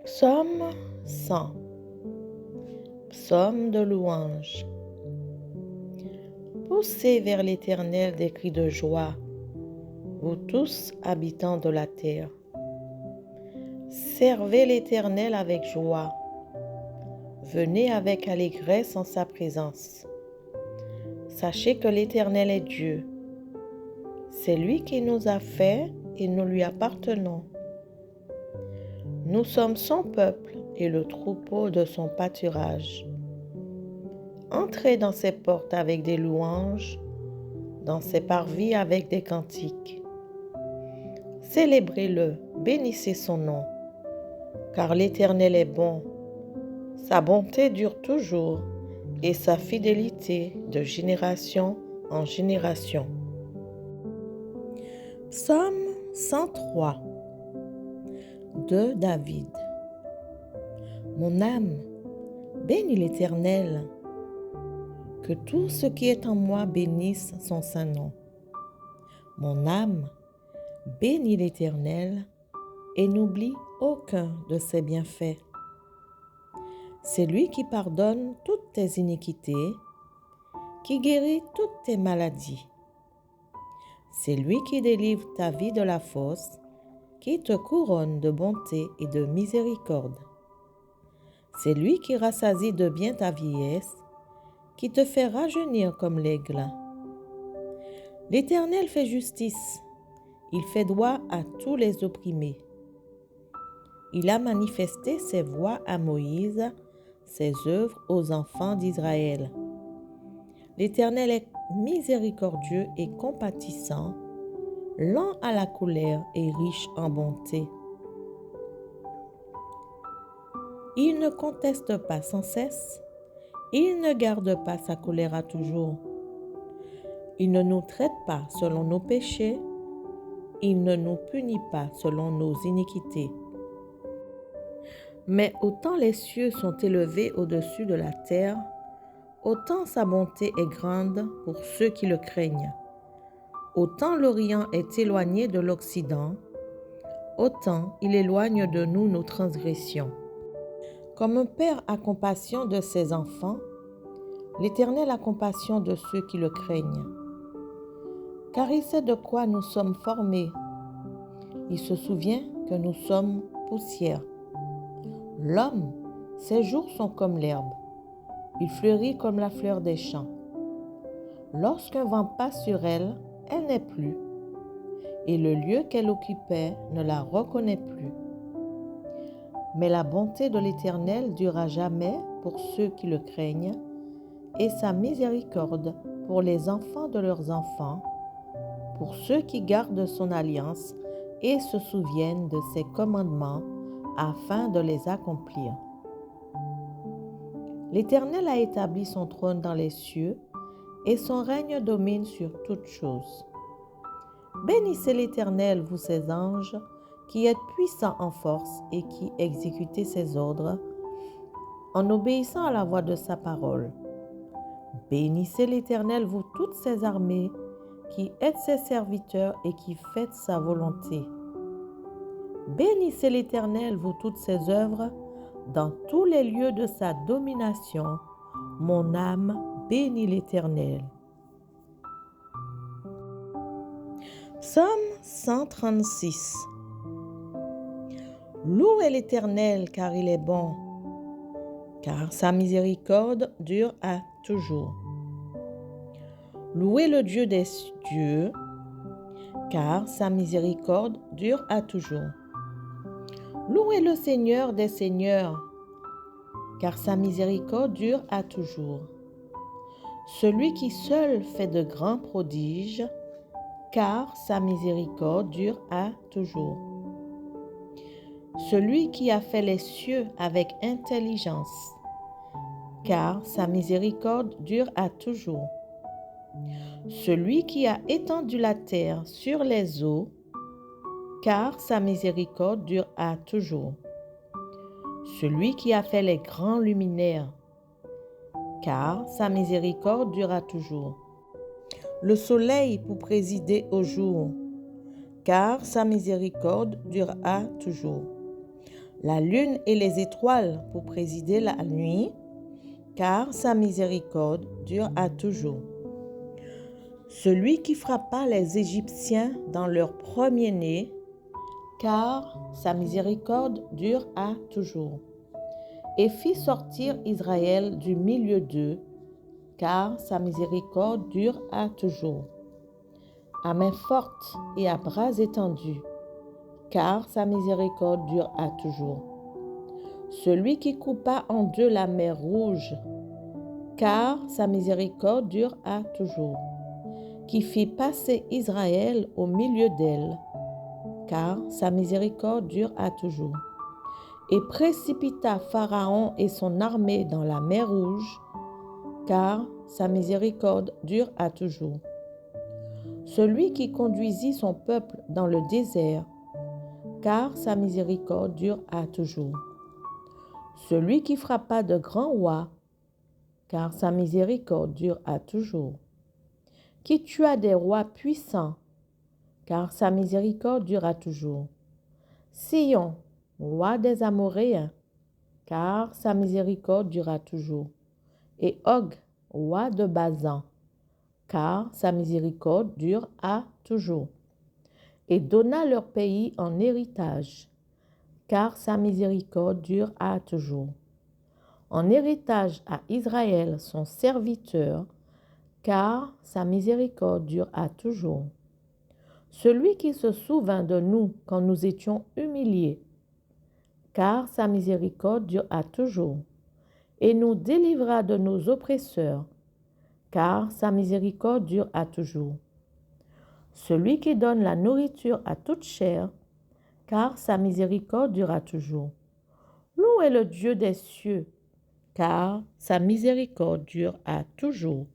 Psaume 100. Psaume de louange. Poussez vers l'Éternel des cris de joie, vous tous habitants de la terre. Servez l'Éternel avec joie, venez avec allégresse en sa présence. Sachez que l'Éternel est Dieu. C'est lui qui nous a fait et nous lui appartenons. Nous sommes son peuple et le troupeau de son pâturage. Entrez dans ses portes avec des louanges, dans ses parvis avec des cantiques. Célébrez-le, bénissez son nom, car l'Éternel est bon. Sa bonté dure toujours et sa fidélité de génération en génération. Psaume 103 de David. Mon âme, bénis l'Éternel. Que tout ce qui est en moi bénisse son saint nom. Mon âme, bénis l'Éternel et n'oublie aucun de ses bienfaits. C'est lui qui pardonne toutes tes iniquités, qui guérit toutes tes maladies. C'est lui qui délivre ta vie de la fosse, qui te couronne de bonté et de miséricorde. C'est lui qui rassasie de bien ta vieillesse, qui te fait rajeunir comme l'aigle. L'Éternel fait justice, il fait droit à tous les opprimés. Il a manifesté ses voies à Moïse, ses œuvres aux enfants d'Israël. L'Éternel est miséricordieux et compatissant, lent à la colère et riche en bonté. Il ne conteste pas sans cesse, il ne garde pas sa colère à toujours. Il ne nous traite pas selon nos péchés, il ne nous punit pas selon nos iniquités. Mais autant les cieux sont élevés au-dessus de la terre, autant sa bonté est grande pour ceux qui le craignent. Autant l'Orient est éloigné de l'Occident, autant il éloigne de nous nos transgressions. Comme un père a compassion de ses enfants, l'Éternel a compassion de ceux qui le craignent. Car il sait de quoi nous sommes formés. Il se souvient que nous sommes poussière. L'homme, ses jours sont comme l'herbe. Il fleurit comme la fleur des champs. Lorsqu'un vent passe sur elle, elle n'est plus, et le lieu qu'elle occupait ne la reconnaît plus. Mais la bonté de l'Éternel dure à jamais pour ceux qui le craignent, et sa miséricorde pour les enfants de leurs enfants, pour ceux qui gardent son alliance et se souviennent de ses commandements afin de les accomplir. L'Éternel a établi son trône dans les cieux et son règne domine sur toutes choses. Bénissez l'Éternel, vous ses anges, qui êtes puissants en force et qui exécutez ses ordres en obéissant à la voix de sa parole. Bénissez l'Éternel, vous toutes ses armées, qui êtes ses serviteurs et qui faites sa volonté. Bénissez l'Éternel, vous toutes ses œuvres, dans tous les lieux de sa domination. Mon âme bénit l'Éternel. Psaume 136. Louez l'Éternel car il est bon, car sa miséricorde dure à toujours. Louez le Dieu des dieux, car sa miséricorde dure à toujours. Louez le Seigneur des seigneurs, car sa miséricorde dure à toujours. Celui qui seul fait de grands prodiges, car sa miséricorde dure à toujours. Celui qui a fait les cieux avec intelligence, car sa miséricorde dure à toujours. Celui qui a étendu la terre sur les eaux, car sa miséricorde dure à toujours. Celui qui a fait les grands luminaires, car sa miséricorde dure à toujours. Le soleil pour présider au jour, car sa miséricorde dure à toujours. la lune et les étoiles pour présider la nuit, car sa miséricorde dure à toujours. Celui qui frappa les Égyptiens dans leur premier-né, car sa miséricorde dure à toujours. Et fit sortir Israël du milieu d'eux, car sa miséricorde dure à toujours. À main forte et à bras étendus, car sa miséricorde dure à toujours. Celui qui coupa en deux la mer Rouge, car sa miséricorde dure à toujours. Qui fit passer Israël au milieu d'elle, car sa miséricorde dure à toujours. Et précipita Pharaon et son armée dans la mer Rouge, car sa miséricorde dure à toujours. Celui qui conduisit son peuple dans le désert, car sa miséricorde dure à toujours. Celui qui frappa de grands rois, car sa miséricorde dure à toujours. Qui tua des rois puissants, car sa miséricorde dure à toujours. Sion, roi des Amoréens, car sa miséricorde dura toujours. Et Og, roi de Basan, car sa miséricorde dure à toujours. Et donna leur pays en héritage, car sa miséricorde dure à toujours. En héritage à Israël son serviteur, car sa miséricorde dure à toujours. Celui qui se souvint de nous quand nous étions humiliés, car sa miséricorde dure à toujours, et nous délivra de nos oppresseurs, car sa miséricorde dure à toujours. Celui qui donne la nourriture à toute chair, car sa miséricorde dure à toujours. Loué le Dieu des cieux, car sa miséricorde dure à toujours.